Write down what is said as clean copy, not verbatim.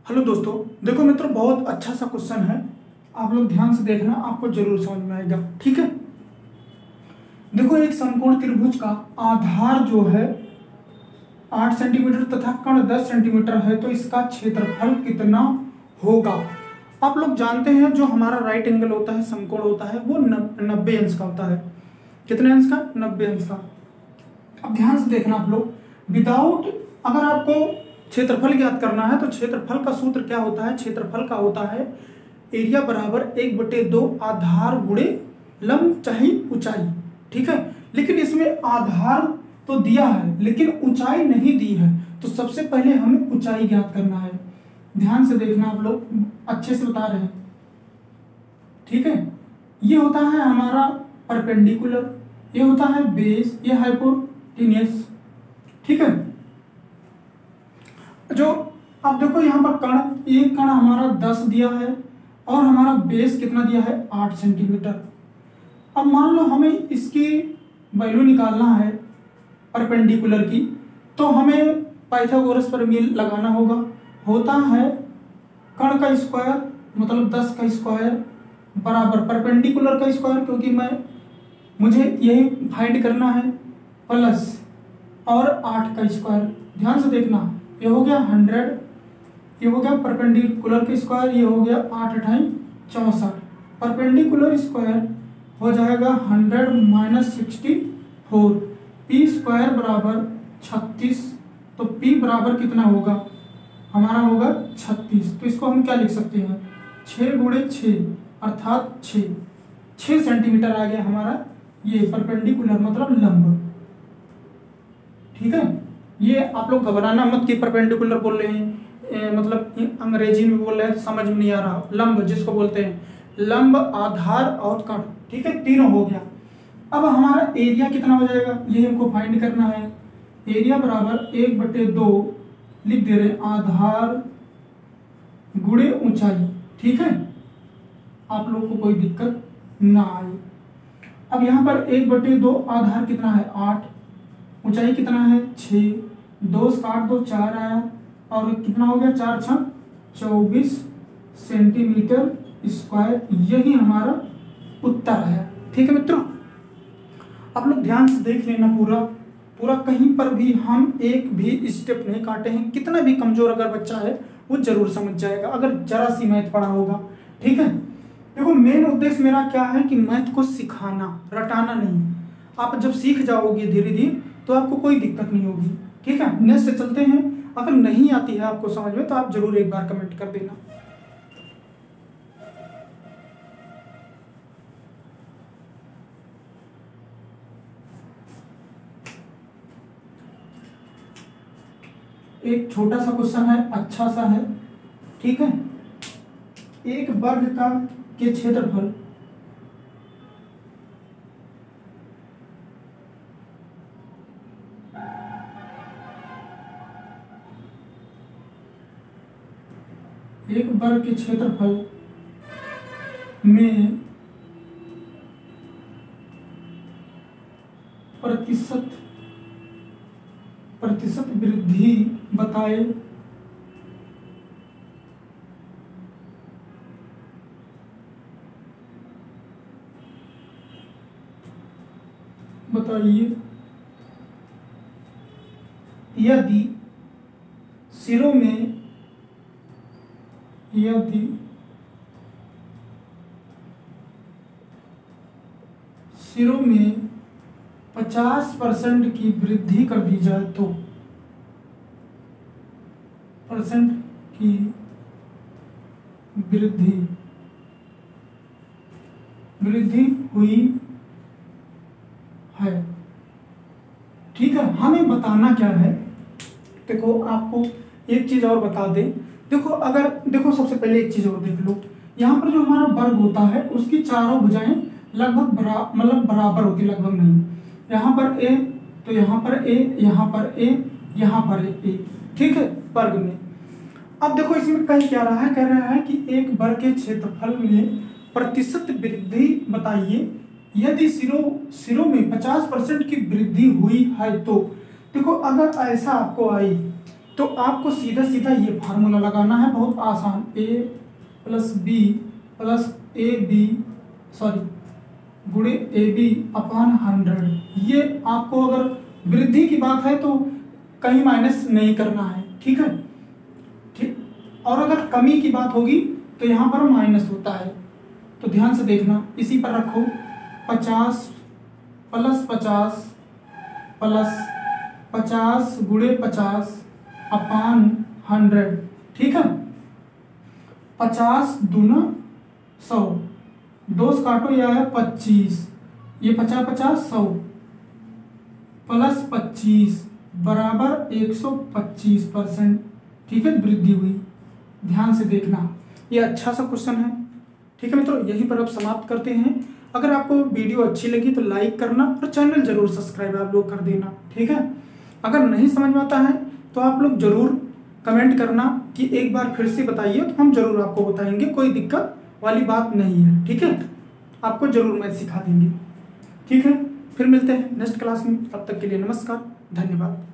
Hello दोस्तों, देखो मित्रों, बहुत अच्छा सा क्वेश्चन है। आप लोग ध्यान से देखना, आपको जरूर समझ में आएगा। ठीक है, देखो एक समकोण त्रिभुज का आधार जो है 8 सेंटीमीटर तथा कर्ण 10 सेंटीमीटर है, तो इसका क्षेत्रफल कितना होगा। आप लोग जानते हैं जो हमारा राइट एंगल होता है, समकोण होता है, वो 90 अंश का होता है। कितने अंश का? 90 अंश का। अब ध्यान से देखना आप लोग, विदाउट, अगर आपको क्षेत्रफल ज्ञात करना है तो क्षेत्रफल का सूत्र क्या होता है? क्षेत्रफल का होता है एरिया बराबर 1/2 आधार गुणे लंब चाहे ऊंचाई। ठीक है, लेकिन इसमें आधार तो दिया है लेकिन ऊंचाई नहीं दी है, तो सबसे पहले हमें ऊंचाई ज्ञात करना है। ध्यान से देखना, आप लोग अच्छे से बता रहे हैं। ठीक है, ये होता है हमारा परपेंडिकुलर, ये होता है बेस, ये हाइपोटेन्यूस। ठीक है, जो अब देखो यहाँ पर कण, एक कण हमारा 10 दिया है और हमारा बेस कितना दिया है? 8 सेंटीमीटर। अब मान लो हमें इसकी वैल्यू निकालना है परपेंडिकुलर की, तो हमें पाइथागोरस प्रमेय लगाना होगा। होता है कण का स्क्वायर मतलब 10 का स्क्वायर बराबर परपेंडिकुलर का स्क्वायर, क्योंकि मुझे यही फाइंड करना है, प्लस और 8 का स्क्वायर। ध्यान से देखना, ये हो गया 100, ये हो गया परपेंडिकुलर का स्क्वायर, ये हो गया 8 × 64। परपेंडिकुलर स्क्वायर हो जाएगा 100 - 64, पी स्क्वायर बराबर 36। तो पी बराबर कितना होगा? हमारा होगा 36। तो इसको हम क्या लिख सकते हैं? 6 × 6 अर्थात 6 सेंटीमीटर आ गया हमारा ये परपेंडिकुलर मतलब लंब। ठीक है, ये आप लोग घबराना मत कि परपेंडिकुलर बोल रहे हैं, मतलब अंग्रेजी में बोल रहे हैं, समझ में नहीं आ रहा। लंब जिसको बोलते हैं, लंब, आधार और कण। ठीक है, तीनों हो गया। अब हमारा एरिया कितना हो जाएगा, ये हमको फाइंड करना है। एरिया बराबर 1/2 लिख दे रहे, आधार गुणे ऊंचाई। ठीक है, आप लोग को कोई दिक्कत ना आए। अब यहाँ पर 1/2 आधार कितना है? 8, ऊंचाई कितना है? 6, 2 से काट दो, 4 आया, और कितना हो गया? 4 × 24 सेंटीमीटर स्क्वायर। यही हमारा उत्तर है। ठीक है मित्रों, आप लोग ध्यान से देख लेना, पूरा कहीं पर भी हम एक भी स्टेप नहीं काटे हैं। कितना भी कमजोर अगर बच्चा है वो जरूर समझ जाएगा अगर जरा सी मैथ पढ़ा होगा। ठीक है, देखो मेन उद्देश्य मेरा क्या है कि मैथ को सिखाना, रटाना नहीं। आप जब सीख जाओगे धीरे धीरे तो आपको कोई दिक्कत नहीं होगी। ठीक है, नेक्स्ट से चलते हैं। अगर नहीं आती है आपको समझ में तो आप जरूर एक बार कमेंट कर देना। एक छोटा सा क्वेश्चन है, अच्छा सा है। ठीक है, एक वर्ग का के क्षेत्रफल एक वर्ग के क्षेत्रफल में प्रतिशत वृद्धि बताइए। यदि सिरों में 50% की वृद्धि कर दी जाए तो परसेंट की वृद्धि हुई है। ठीक है, हमें बताना क्या है? देखो आपको एक चीज और बता दें। देखो सबसे पहले एक चीज और देख लो, यहाँ पर जो हमारा वर्ग होता है उसकी चारों भुजाएं लगभग बराबर होती, लगभग नहीं। यहाँ पर ए तो यहाँ पर ए, यहाँ पर ए, यहाँ पर ए। ठीक है, वर्ग में। अब देखो इसमें कह क्या रहा है? कह रहा है कि एक वर्ग के क्षेत्रफल में प्रतिशत वृद्धि बताइए यदि सिरों में 50% की वृद्धि हुई है तो। देखो अगर ऐसा आपको आई तो आपको सीधा सीधा ये फार्मूला लगाना है, बहुत आसान, a plus B plus A B गुणे ए बी अपॉन 100। ये आपको अगर वृद्धि की बात है तो कहीं माइनस नहीं करना है, ठीक है, ठीक। और अगर कमी की बात होगी तो यहाँ पर माइनस होता है, तो ध्यान से देखना, इसी पर रखो 50 प्लस 50 प्लस 50 गुणे 50 अपान 100, ठीक है। 50 दूना 100, 2 से काटो, यह है 25, ये 50 50 100 प्लस 25 बराबर 125%, ठीक है, वृद्धि हुई। ध्यान से देखना, ये अच्छा सा क्वेश्चन है, ठीक है मित्रों। यहीं पर अब समाप्त करते हैं। अगर आपको वीडियो अच्छी लगी तो लाइक करना और चैनल जरूर सब्सक्राइब आप लोग कर देना, ठीक है। अगर नहीं समझ में आता है तो आप लोग जरूर कमेंट करना कि एक बार फिर से बताइए, तो हम जरूर आपको बताएंगे, कोई दिक्कत वाली बात नहीं है, ठीक है। आपको जरूर मैं सिखा देंगे, ठीक है। फिर मिलते हैं नेक्स्ट क्लास में, तब तक के लिए नमस्कार, धन्यवाद।